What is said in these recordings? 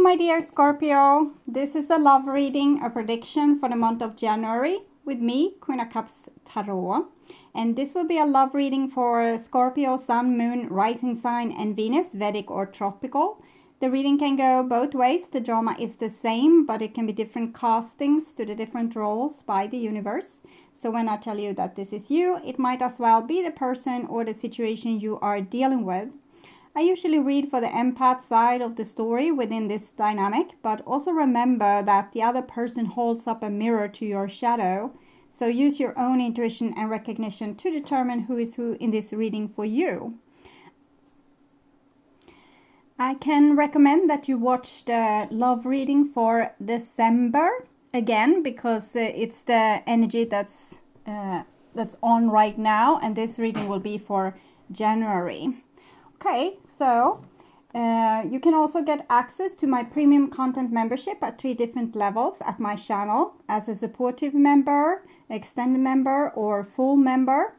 my dear Scorpio, this is a love reading, a prediction for the month of January with me, Queen of Cups Tarot. And this will be a love reading for Scorpio, Sun, Moon, Rising Sign and Venus, Vedic or Tropical. The reading can go both ways. The drama is the same, but it can be different castings to the different roles by the universe. So when I tell you that this is you, it might as well be the person or the situation you are dealing with. I usually read for the empath side of the story within this dynamic, but also remember that the other person holds up a mirror to your shadow. So use your own intuition and recognition to determine who is who in this reading for you. I can recommend that you watch the love reading for December again, because it's the energy that's on right now, and this reading will be for January. Okay, so you can also get access to my premium content membership at 3 different levels at my channel, as a supportive member, extended member or full member.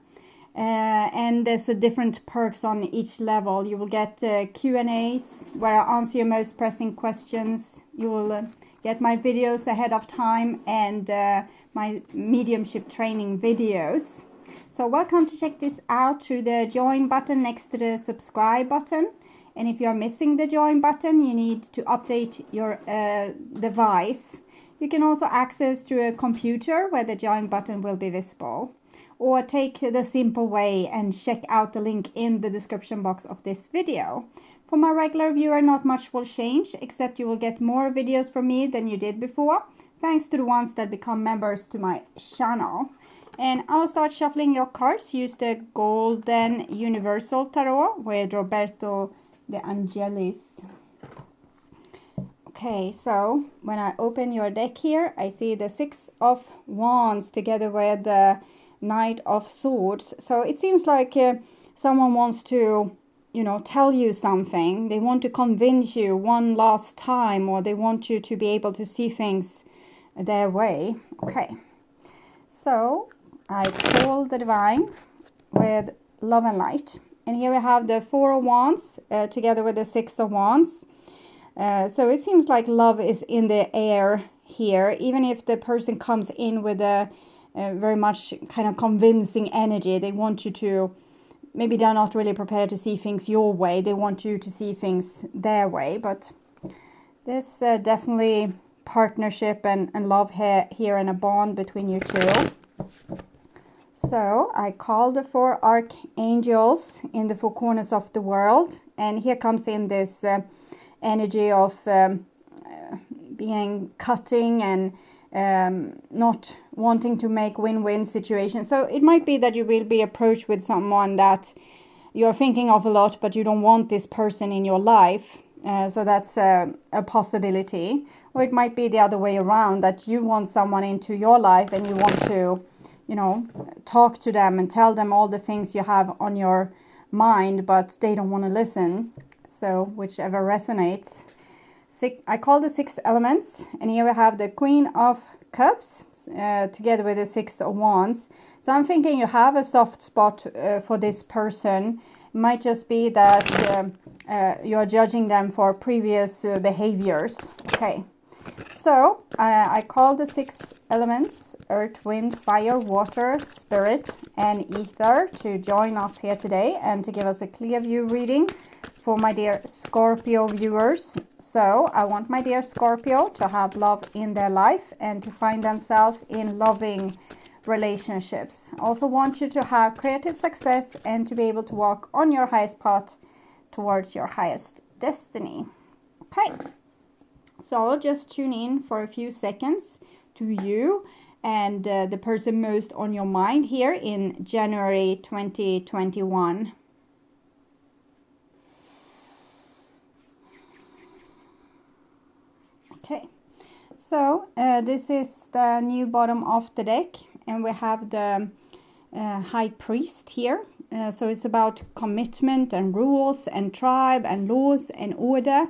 And there's a different perks on each level. You will get Q&As where I answer your most pressing questions. You will get my videos ahead of time and my mediumship training videos. So welcome to check this out through the join button next to the subscribe button. And if you're missing the join button, you need to update your device. You can also access through a computer where the join button will be visible. Or take the simple way and check out the link in the description box of this video. For my regular viewer, not much will change, except you will get more videos from me than you did before, thanks to the ones that become members to my channel. And I'll start shuffling your cards. Use the Golden Universal Tarot with Roberto De Angelis. Okay, so when I open your deck here, I see the 6 of Wands together with the Knight of Swords. So it seems like someone wants to, tell you something. They want to convince you one last time, or they want you to be able to see things their way. Okay, so I call the Divine with Love and Light. And here we have the 4 of Wands together with the 6 of Wands. So it seems like love is in the air here, even if the person comes in with a very much kind of convincing energy. They want you to, maybe they're not really prepared to see things your way. They want you to see things their way. But there's definitely partnership and love here and a bond between you two. So I call the 4 archangels in the 4 corners of the world. And here comes in this energy of being cutting and not wanting to make win-win situations. So it might be that you will be approached with someone that you're thinking of a lot, but you don't want this person in your life. So that's a possibility. Or it might be the other way around, that you want someone into your life and you want to, talk to them and tell them all the things you have on your mind, but they don't want to listen. So whichever resonates. I call the 6 elements, and here we have the Queen of Cups together with the 6 of Wands. So I'm thinking you have a soft spot for this person. It might just be that you're judging them for previous behaviors. Okay, so I call the 6 elements, earth, wind, fire, water, spirit and ether, to join us here today and to give us a clear view reading for my dear Scorpio viewers. So I want my dear Scorpio to have love in their life and to find themselves in loving relationships. I also want you to have creative success and to be able to walk on your highest path towards your highest destiny. Okay, so I'll just tune in for a few seconds to you and the person most on your mind here in January 2021. Okay, so this is the new bottom of the deck, and we have the High Priest here. So it's about commitment and rules and tribe and laws and order.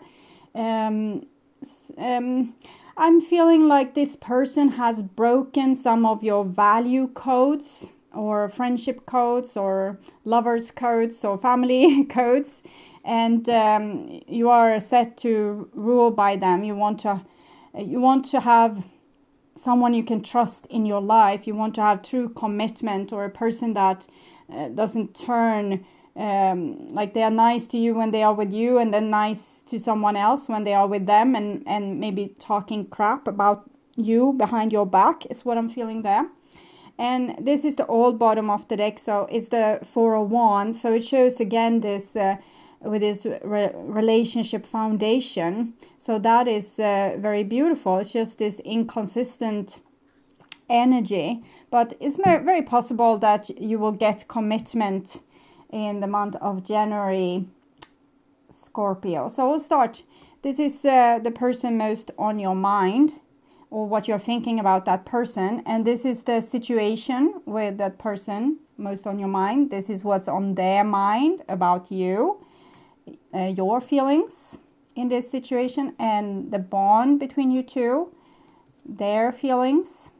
I'm feeling like this person has broken some of your value codes, or friendship codes or lovers codes or family codes, and you are set to rule by them. You want to have someone you can trust in your life. You want to have true commitment, or a person that doesn't turn like they are nice to you when they are with you and then nice to someone else when they are with them, and maybe talking crap about you behind your back is what I'm feeling there. And this is the old bottom of the deck, so it's the Four of Wands. So it shows again this with this relationship foundation. So that is very beautiful. It's just this inconsistent energy, but it's very possible that you will get commitment in the month of January, Scorpio. So we'll start. This is the person most on your mind, or what you're thinking about that person, and this is the situation with that person most on your mind. This is what's on their mind about you, your feelings in this situation, and the bond between you two, their feelings,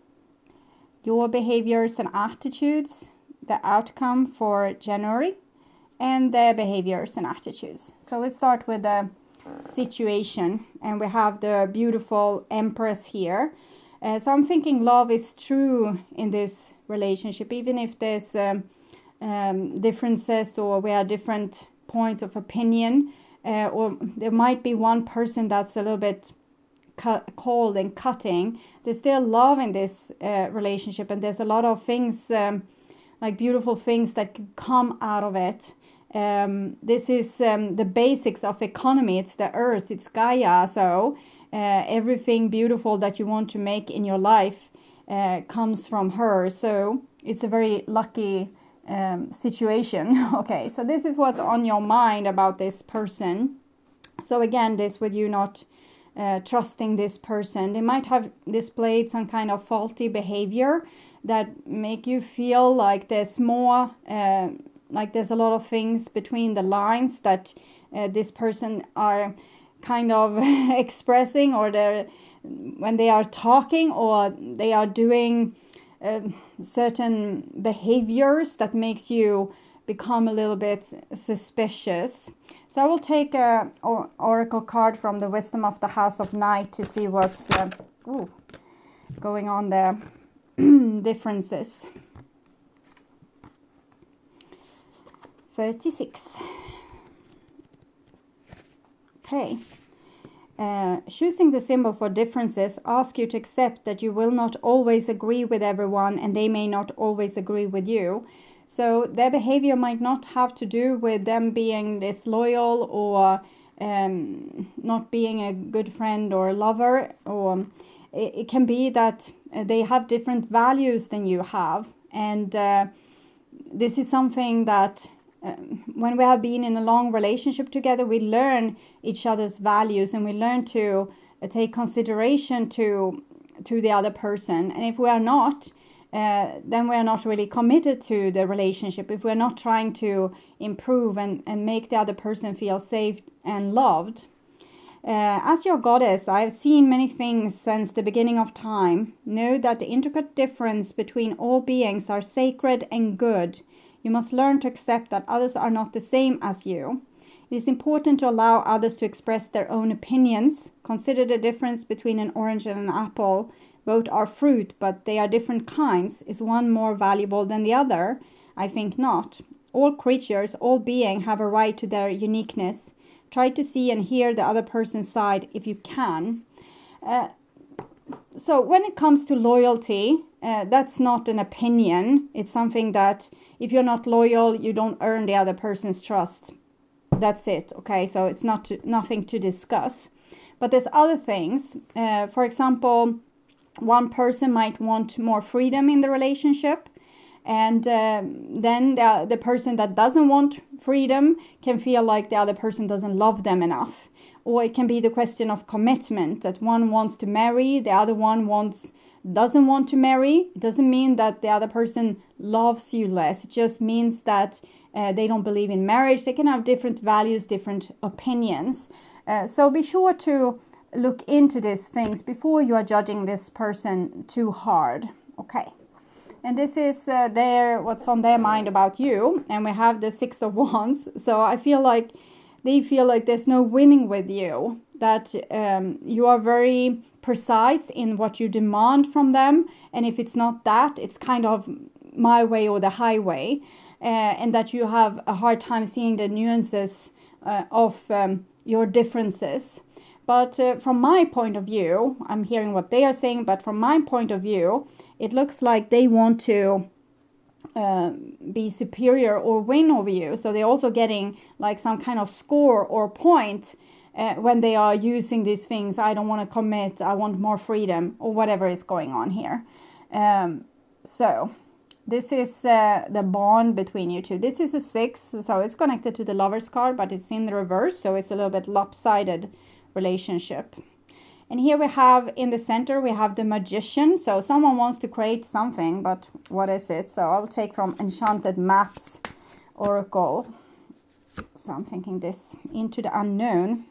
your behaviors and attitudes, the outcome for January, and their behaviors and attitudes. So we start with the situation, and we have the beautiful Empress here. So I'm thinking love is true in this relationship, even if there's differences, or we have different points of opinion, or there might be one person that's a little bit cold and cutting. There's still love in this relationship, and there's a lot of things, like beautiful things that could come out of it. This is the basics of economy. It's the earth, it's Gaia. So everything beautiful that you want to make in your life comes from her. So it's a very lucky situation. Okay, so this is what's on your mind about this person. So again, this with you not trusting this person. They might have displayed some kind of faulty behavior that make you feel like there's more, like there's a lot of things between the lines that this person are kind of expressing, or when they are talking, or they are doing certain behaviors that makes you become a little bit suspicious. So I will take a oracle card from the Wisdom of the House of Night to see what's going on there. Differences. 36. Okay. Choosing the symbol for differences asks you to accept that you will not always agree with everyone, and they may not always agree with you. So their behavior might not have to do with them being disloyal, or not being a good friend or lover, or it can be that they have different values than you have. And this is something that when we have been in a long relationship together, we learn each other's values, and we learn to take consideration to the other person. And if we are not, then we are not really committed to the relationship. If we're not trying to improve and make the other person feel safe and loved. As your goddess, I have seen many things since the beginning of time. Know that the intricate difference between all beings are sacred and good. You must learn to accept that others are not the same as you. It is important to allow others to express their own opinions. Consider the difference between an orange and an apple. Both are fruit, but they are different kinds. Is one more valuable than the other? I think not. All creatures, all beings have a right to their uniqueness. Try to see and hear the other person's side if you can. So when it comes to loyalty, that's not an opinion. It's something that if you're not loyal, you don't earn the other person's trust. That's it. Okay, so it's nothing to discuss. But there's other things. For example, one person might want more freedom in the relationship. And then the person that doesn't want freedom can feel like the other person doesn't love them enough. Or it can be the question of commitment, that one wants to marry, the other one doesn't want to marry. It doesn't mean that the other person loves you less. It just means that they don't believe in marriage. They can have different values, different opinions. So be sure to look into these things before you are judging this person too hard. Okay. And this is what's on their mind about you. And we have the Six of Wands. So I feel like they feel like there's no winning with you. That you are very precise in what you demand from them. And if it's not that, it's kind of my way or the highway. And that you have a hard time seeing the nuances of your differences. But from my point of view, I'm hearing what they are saying, but from my point of view, it looks like they want to be superior or win over you. So they're also getting like some kind of score or point when they are using these things. I don't want to commit, I want more freedom, or whatever is going on here. So this is the bond between you two. This is a 6, so it's connected to the Lover's card, but it's in the reverse, so it's a little bit lopsided relationship. And here we have in the center, we have the Magician. So someone wants to create something, but what is it? So I'll take from Enchanted Maps Oracle. So I'm thinking this into the unknown.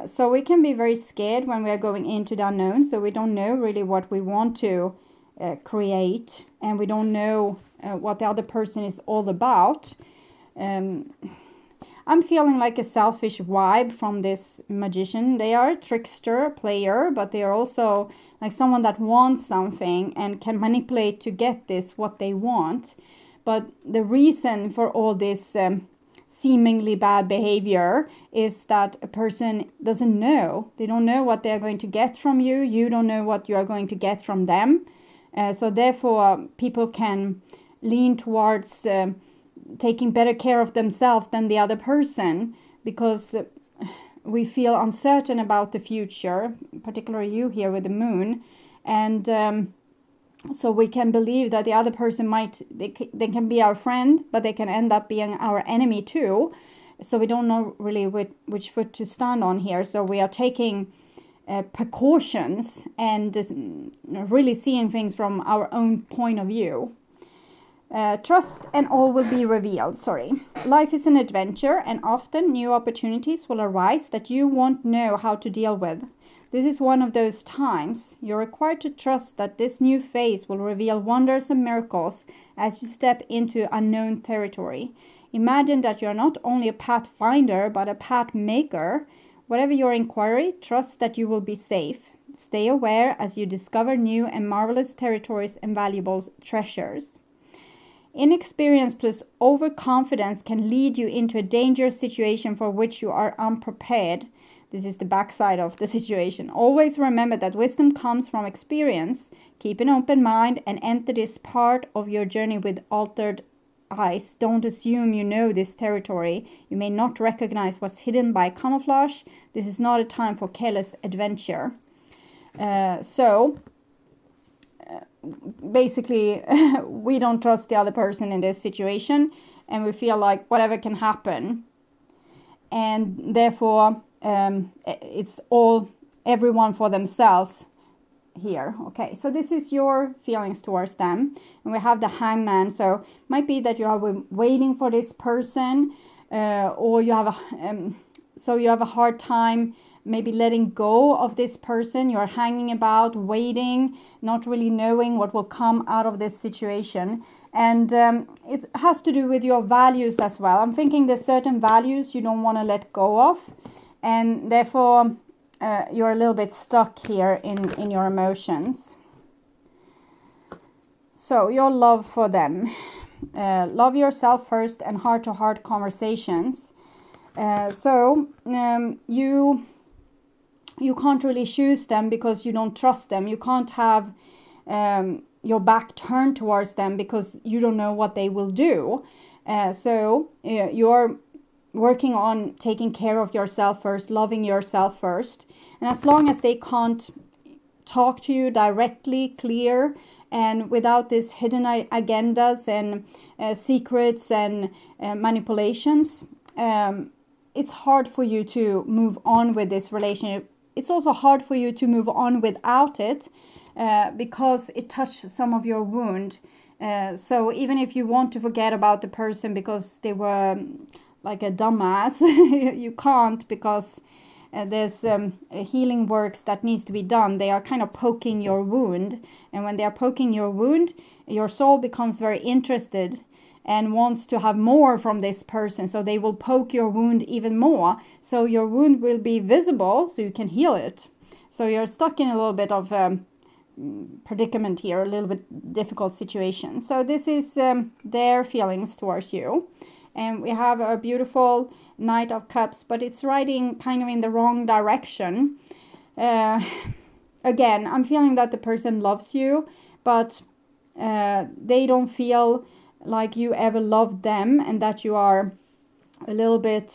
So we can be very scared when we are going into the unknown. So we don't know really what we want to create, and we don't know what the other person is all about. I'm feeling like a selfish vibe from this Magician. They are a trickster, player, but they are also like someone that wants something and can manipulate to get this, what they want. But the reason for all this seemingly bad behavior is that a person doesn't know. They don't know what they're going to get from you. You don't know what you are going to get from them. So therefore, people can lean towards taking better care of themselves than the other person, because we feel uncertain about the future, particularly you here with the moon. And so we can believe that the other person they can be our friend, but they can end up being our enemy too. So we don't know really which foot to stand on here. So we are taking precautions and really seeing things from our own point of view. Trust and all will be revealed. Life is an adventure, and often new opportunities will arise that you won't know how to deal with. This is one of those times. You're required to trust that this new phase will reveal wonders and miracles as you step into unknown territory. Imagine that you're not only a pathfinder, but a path maker. Whatever your inquiry, trust that you will be safe. Stay aware as you discover new and marvelous territories and valuable treasures. Inexperience plus overconfidence can lead you into a dangerous situation for which you are unprepared. This is the backside of the situation. Always remember that wisdom comes from experience. Keep an open mind and enter this part of your journey with altered eyes. Don't assume you know this territory. You may not recognize what's hidden by camouflage. This is not a time for careless adventure. Basically, we don't trust the other person in this situation, and we feel like whatever can happen, and therefore it's all everyone for themselves here. Okay, so this is your feelings towards them, and we have the Hangman. So it might be that you are waiting for this person, or you have a hard time maybe letting go of this person. You're hanging about, waiting, not really knowing what will come out of this situation. And it has to do with your values as well. I'm thinking there's certain values you don't want to let go of, and therefore you're a little bit stuck here in your emotions. So your love for them. Love yourself first and heart-to-heart conversations. You can't really choose them because you don't trust them. You can't have your back turned towards them because you don't know what they will do. So you're working on taking care of yourself first, loving yourself first. And as long as they can't talk to you directly, clear, and without these hidden agendas and secrets and manipulations, it's hard for you to move on with this relationship. It's also hard for you to move on without it because it touched some of your wound. So even if you want to forget about the person because they were like a dumbass, you can't, because there's healing works that needs to be done. They are kind of poking your wound, and when they are poking your wound, your soul becomes very interested and wants to have more from this person, so they will poke your wound even more, so your wound will be visible so you can heal it. So you're stuck in a little bit of predicament here, a little bit difficult situation. So this is their feelings towards you. And we have a beautiful Knight of Cups, but it's riding kind of in the wrong direction. Again, I'm feeling that the person loves you, but they don't feel like you ever loved them, and that you are a little bit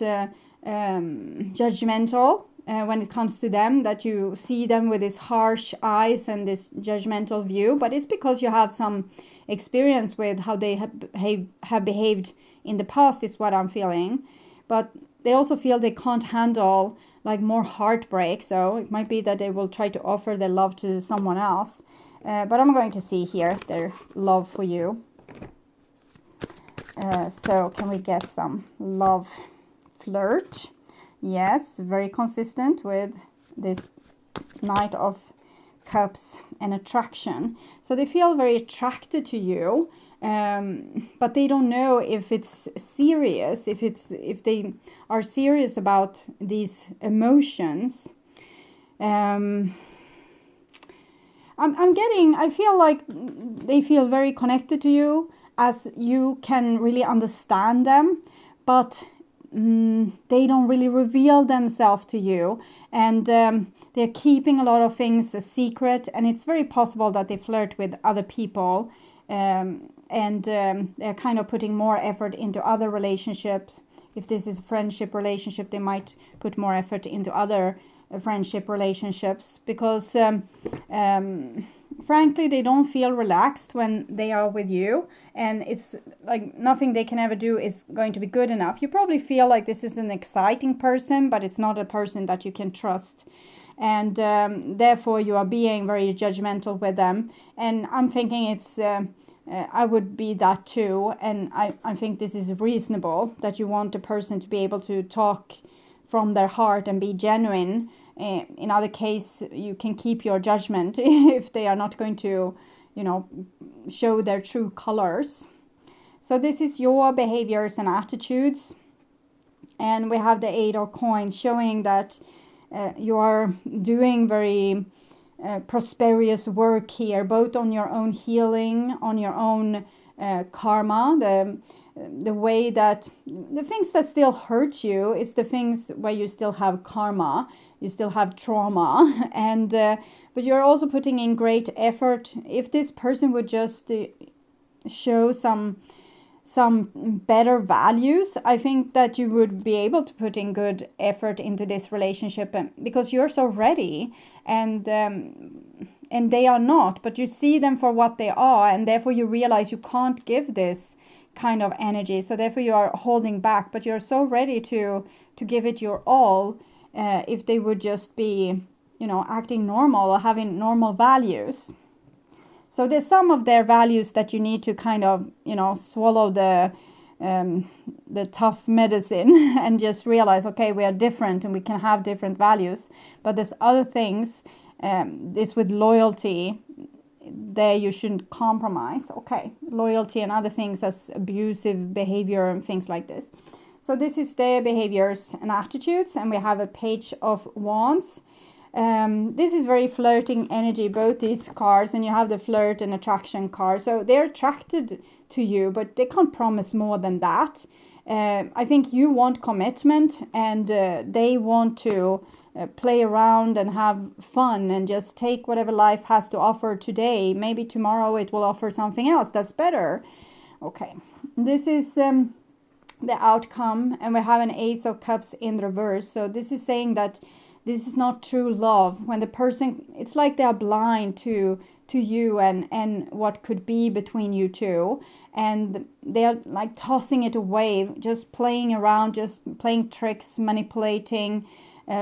judgmental when it comes to them, that you see them with these harsh eyes and this judgmental view. But it's because you have some experience with how they have behaved in the past, is what I'm feeling. But they also feel they can't handle like more heartbreak, so it might be that they will try to offer their love to someone else. But I'm going to see here their love for you. So can we get some love flirt? Yes, very consistent with this Knight of Cups and attraction. So they feel very attracted to you, but they don't know if it's serious, if they are serious about these emotions. I feel like they feel very connected to you, as you can really understand them, but they don't really reveal themselves to you, and they're keeping a lot of things a secret, and it's very possible that they flirt with other people, and they're kind of putting more effort into other relationships. If this is a friendship relationship, they might put more effort into other friendship relationships, because frankly, they don't feel relaxed when they are with you, and it's like nothing they can ever do is going to be good enough. You probably feel like this is an exciting person, but it's not a person that you can trust, and therefore you are being very judgmental with them. And I'm thinking it's I would be that too, and I think this is reasonable, that you want a person to be able to talk from their heart and be genuine. In other case, you can keep your judgment if they are not going to, show their true colors. So this is your behaviors and attitudes. And we have the 8 of Coins, showing that you are doing very prosperous work here, both on your own healing, on your own karma, the way that the things that still hurt you, it's the things where you still have karma, you still have trauma, and but you're also putting in great effort. If this person would just show some better values, I think that you would be able to put in good effort into this relationship, because you're so ready, and they are not, but you see them for what they are, and therefore you realize you can't give this kind of energy, so therefore you are holding back, but you're so ready to give it your all. If they would just be, acting normal or having normal values. So there's some of their values that you need to kind of, swallow the tough medicine and just realize, okay, we are different and we can have different values. But there's other things, this with loyalty, there you shouldn't compromise. Okay, loyalty and other things as abusive behavior and things like this. So this is their behaviors and attitudes, and we have a Page of Wands. This is very flirting energy, both these cards, and you have the flirt and attraction card. So they're attracted to you, but they can't promise more than that. I think you want commitment, and they want to play around and have fun and just take whatever life has to offer today. Maybe tomorrow it will offer something else that's better. Okay, this is the outcome, and we have an Ace of Cups in reverse. So this is saying that this is not true love. When the person, it's like they are blind to you and what could be between you two, and they're like tossing it away, just playing around, just playing tricks, manipulating,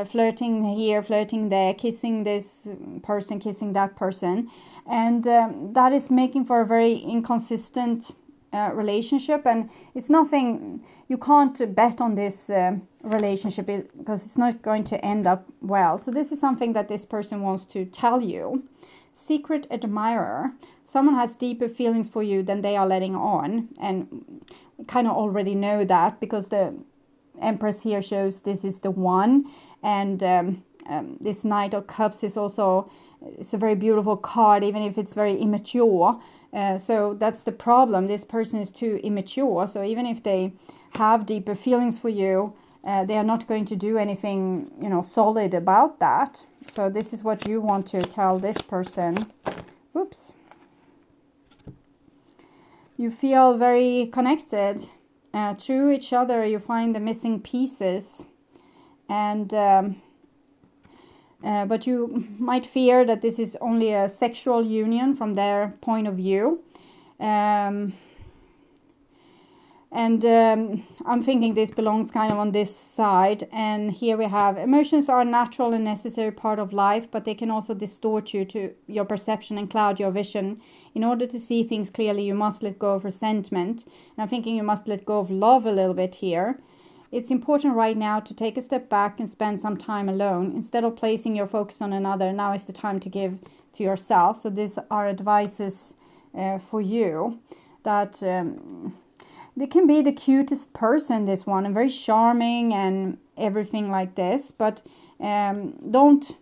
flirting here, flirting there, kissing this person, kissing that person, and that is making for a very inconsistent relationship, and it's nothing, you can't bet on this relationship because it's not going to end up well. So this is something that this person wants to tell you. Secret admirer. Someone has deeper feelings for you than they are letting on, and we kind of already know that because the Empress here shows this is the one, and this Knight of Cups is also, it's a very beautiful card, even if it's very immature. So that's the problem. This person is too immature. So even if they have deeper feelings for you, they are not going to do anything, solid about that. So this is what you want to tell this person. Oops. You feel very connected to each other. You find the missing pieces, and but you might fear that this is only a sexual union from their point of view. I'm thinking this belongs kind of on this side. And here we have, emotions are a natural and necessary part of life, but they can also distort your perception and cloud your vision. In order to see things clearly, you must let go of resentment. And I'm thinking you must let go of love a little bit here. It's important right now to take a step back and spend some time alone. Instead of placing your focus on another, now is the time to give to yourself. So these are advices for you, that they can be the cutest person, this one, and very charming and everything like this, but don't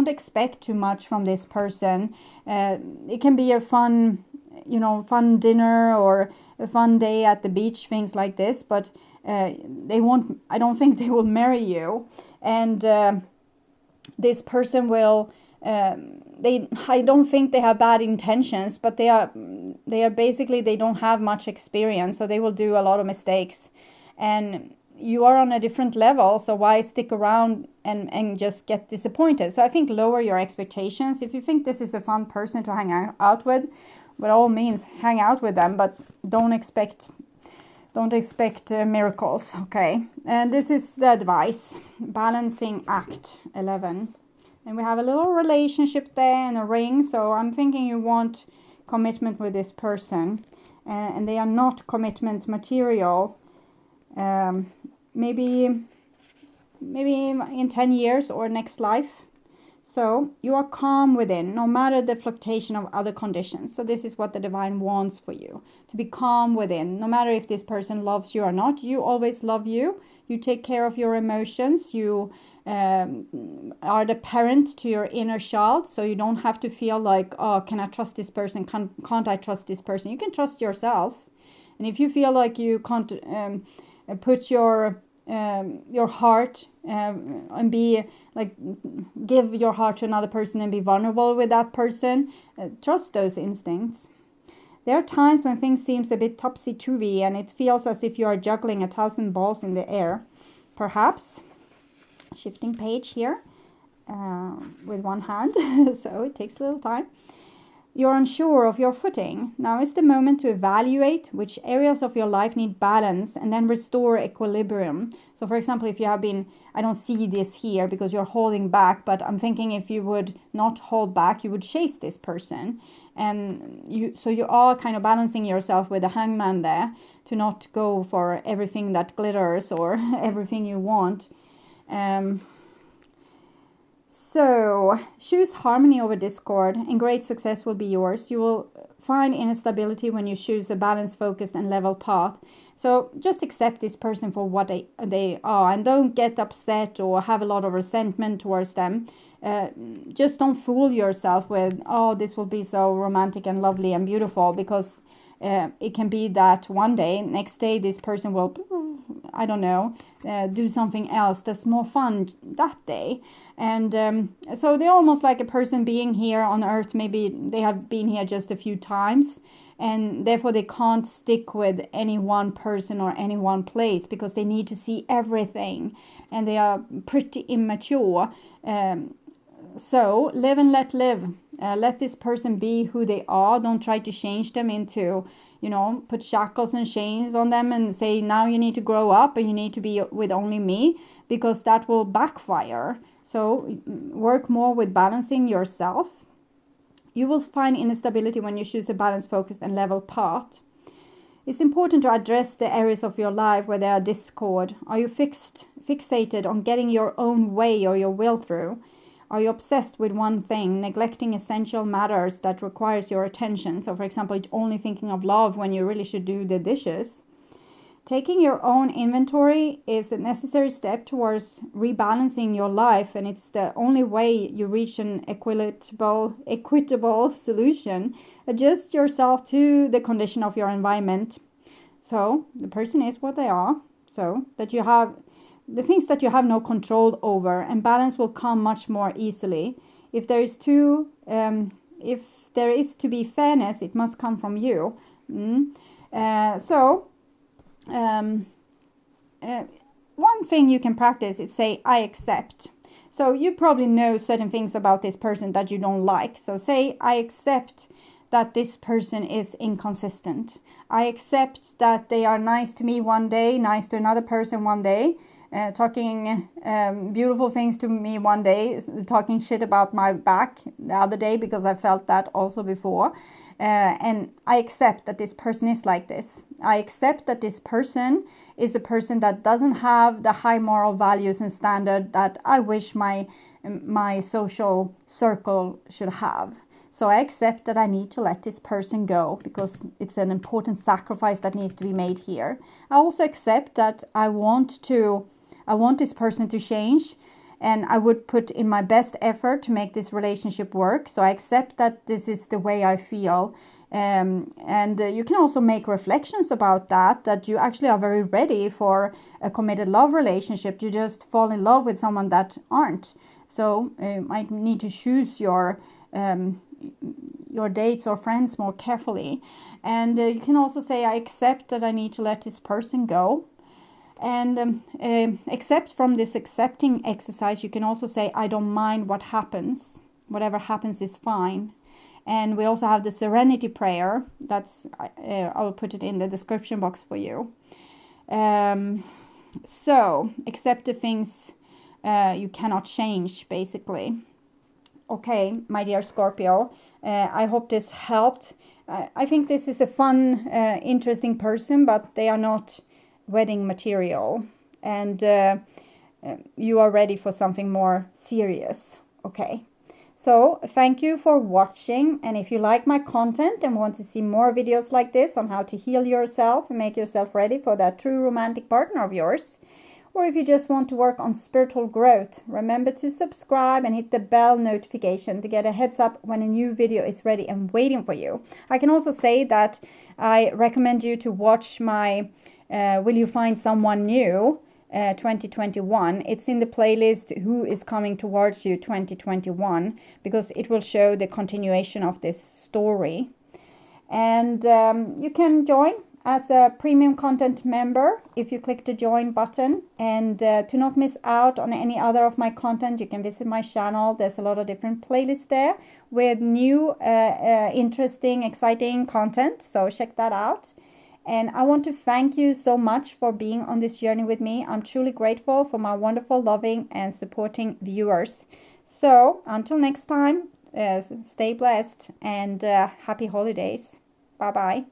expect too much from this person. It can be a fun dinner or a fun day at the beach, things like this, but I don't think they will marry you. And this person will, I don't think they have bad intentions, but they are basically, they don't have much experience, so they will do a lot of mistakes. And you are on a different level, so why stick around and just get disappointed? So I think lower your expectations. If you think this is a fun person to hang out with, by all means hang out with them, but don't expect miracles, okay? And this is the advice. Balancing act 11. And we have a little relationship there and a ring. So I'm thinking you want commitment with this person. And they are not commitment material. Maybe in 10 years or next life. So you are calm within, no matter the fluctuation of other conditions. So this is what the divine wants for you. To be calm within, no matter if this person loves you or not. You always love you. You take care of your emotions. You are the parent to your inner child. So you don't have to feel like, oh, can I trust this person? Can't I trust this person? You can trust yourself. And if you feel like you can't put your heart and be like, give your heart to another person and be vulnerable with that person, trust those instincts. There are times when things seems a bit topsy-turvy and it feels as if you are juggling 1,000 balls in the air. Perhaps, shifting page here with one hand, so it takes a little time. You're unsure of your footing. Now is the moment to evaluate which areas of your life need balance and then restore equilibrium. So for example, if you have been, I don't see this here because you're holding back, but I'm thinking if you would not hold back, you would chase this person. And you are kind of balancing yourself with the hangman there to not go for everything that glitters or everything you want. So choose harmony over discord and great success will be yours. You will find inner stability when you choose a balanced, focused and level path. So just accept this person for what they are and don't get upset or have a lot of resentment towards them. Just don't fool yourself with, oh, this will be so romantic and lovely and beautiful, because it can be that one day, next day, this person will, I don't know, do something else that's more fun that day. And so they're almost like a person being here on earth. Maybe they have been here just a few times, and therefore they can't stick with any one person or any one place because they need to see everything, and they are pretty immature. So live and let live. Let this person be who they are. Don't try to change them into, put shackles and chains on them and say, now you need to grow up and you need to be with only me, because that will backfire. So work more with balancing yourself. You will find inner stability when you choose a balanced, focused and level path. It's important to address the areas of your life where there are discord. Are you fixated on getting your own way or your will through? Are you obsessed with one thing, neglecting essential matters that requires your attention? So, for example, only thinking of love when you really should do the dishes. Taking your own inventory is a necessary step towards rebalancing your life, and it's the only way you reach an equitable solution. Adjust yourself to the condition of your environment. So the person is what they are, so that you have the things that you have no control over, and balance will come much more easily. If there is to be fairness, it must come from you. One thing you can practice is say, I accept. So you probably know certain things about this person that you don't like. So say, I accept that this person is inconsistent. I accept that they are nice to me one day, nice to another person one day, talking beautiful things to me one day, talking shit about my back the other day, because I felt that also before. And I accept that this person is like this. I accept that this person is a person that doesn't have the high moral values and standard that I wish my social circle should have. So I accept that I need to let this person go, because it's an important sacrifice that needs to be made here. I also accept that I want this person to change, and I would put in my best effort to make this relationship work. So I accept that this is the way I feel. And you can also make reflections about that you actually are very ready for a committed love relationship. You just fall in love with someone that aren't. So you might need to choose your dates or friends more carefully. And you can also say, I accept that I need to let this person go. And except from this accepting exercise, you can also say, I don't mind what happens. Whatever happens is fine. And we also have the serenity prayer. That's I'll put it in the description box for you. So accept the things you cannot change, basically. Okay, my dear Scorpio, I hope this helped. I think this is a fun, interesting person, but they are not wedding material, and you are ready for something more serious. Okay, so thank you for watching, and if you like my content and want to see more videos like this on how to heal yourself and make yourself ready for that true romantic partner of yours, or if you just want to work on spiritual growth, remember to subscribe and hit the bell notification to get a heads up when a new video is ready and waiting for you. I can also say that I recommend you to watch my Will You Find Someone New 2021. It's in the playlist Who Is Coming Towards You 2021, because it will show the continuation of this story. And you can join as a premium content member if you click the join button. And to not miss out on any other of my content, you can visit my channel. There's a lot of different playlists there with new interesting, exciting content, so check that out. And I want to thank you so much for being on this journey with me. I'm truly grateful for my wonderful, loving, and supporting viewers. So until next time, stay blessed and happy holidays. Bye-bye.